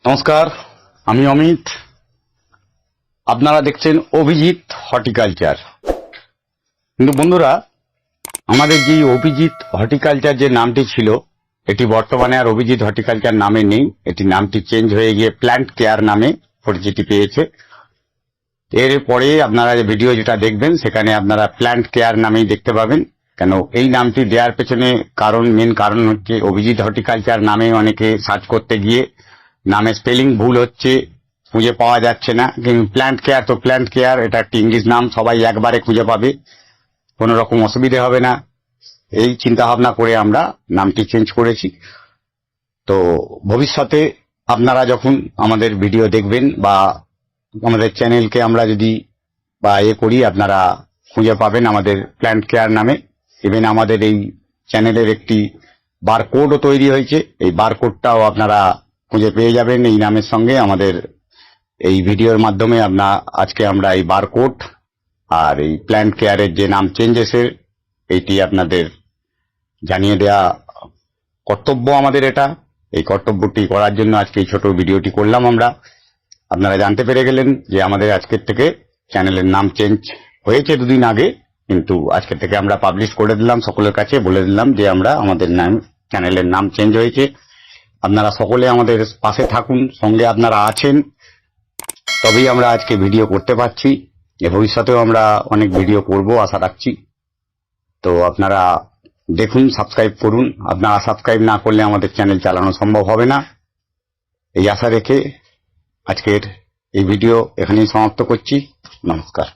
নমস্কার, আমি অমিত। আপনারা দেখছেন অভিজিৎ হর্টিকালচার। কিন্তু বন্ধুরা, আমাদের যে অভিজিৎ হর্টিকালচার যে নামটি ছিল, এটি বর্তমানে আর অভিজিৎ হর্টিকালচার নামে নেই। এটি নামটি চেঞ্জ হয়ে গিয়ে প্ল্যান্ট কেয়ার নামে পরিচিতি পেয়েছে। এর পরে আপনারা যে ভিডিও যেটা দেখবেন সেখানে আপনারা প্ল্যান্ট কেয়ার নামেই দেখতে পাবেন। কেন এই নামটি দেওয়ার পেছনে মেন কারণ হচ্ছে অভিজিৎ হর্টিকালচার নামে অনেকে সার্চ করতে গিয়ে নামে স্পেলিং ভুল হচ্ছে, খুঁজে পাওয়া যাচ্ছে না। কিন্তু প্ল্যান্ট কেয়ার তো প্ল্যান্ট কেয়ার, এটা একটি ইংলিশ নাম, সবাই একবারে খুঁজে পাবে, কোনো রকম অসুবিধা হবে না। এই চিন্তা ভাবনা করে আমরা নামটি চেঞ্জ করেছি। তো ভবিষ্যতে আপনারা যখন আমাদের ভিডিও দেখবেন বা আমাদের চ্যানেলকে আমরা যদি করি, আপনারা খুঁজে পাবেন আমাদের প্ল্যান্ট কেয়ার নামে। ইভেন আমাদের এই চ্যানেলের একটি বারকোডও তৈরি হয়েছে, এই বারকোডটাও আপনারা খুঁজে পেয়ে যাবেন এই নামের সঙ্গে। আমাদের এই ভিডিওর মাধ্যমে আজকে আমরা এই বারকোড আর এই প্ল্যান্ট কেয়ারের যে নাম চেঞ্জেসের এইটি আপনাদের জানিয়ে দেয়া কর্তব্য আমাদের। এই কর্তব্যটি করার জন্য আজকে এই ছোট ভিডিওটি করলাম আমরা। আপনারা জানতে পেরে গেলেন যে আমাদের আজকের থেকে চ্যানেলের নাম চেঞ্জ হয়েছে দুদিন আগে, কিন্তু আজকের থেকে আমরা পাবলিশ করে দিলাম, সকলের কাছে বলে দিলাম যে আমাদের চ্যানেলের নাম চেঞ্জ হয়েছে। আপনারা সকলে আমাদের পাশে থাকুন, সঙ্গে আপনারা আছেন, তবেই আমরা আজকে ভিডিও করতে পারছি। ভবিষ্যতেও আমরা অনেক ভিডিও করব আশা রাখছি। তো আপনারা দেখুন, সাবস্ক্রাইব করুন। আপনারা সাবস্ক্রাইব না করলে আমাদের চ্যানেল চালানো সম্ভব হবে না। এই আশা রেখে আজকের এই ভিডিও এখানেই সমাপ্ত করছি। নমস্কার।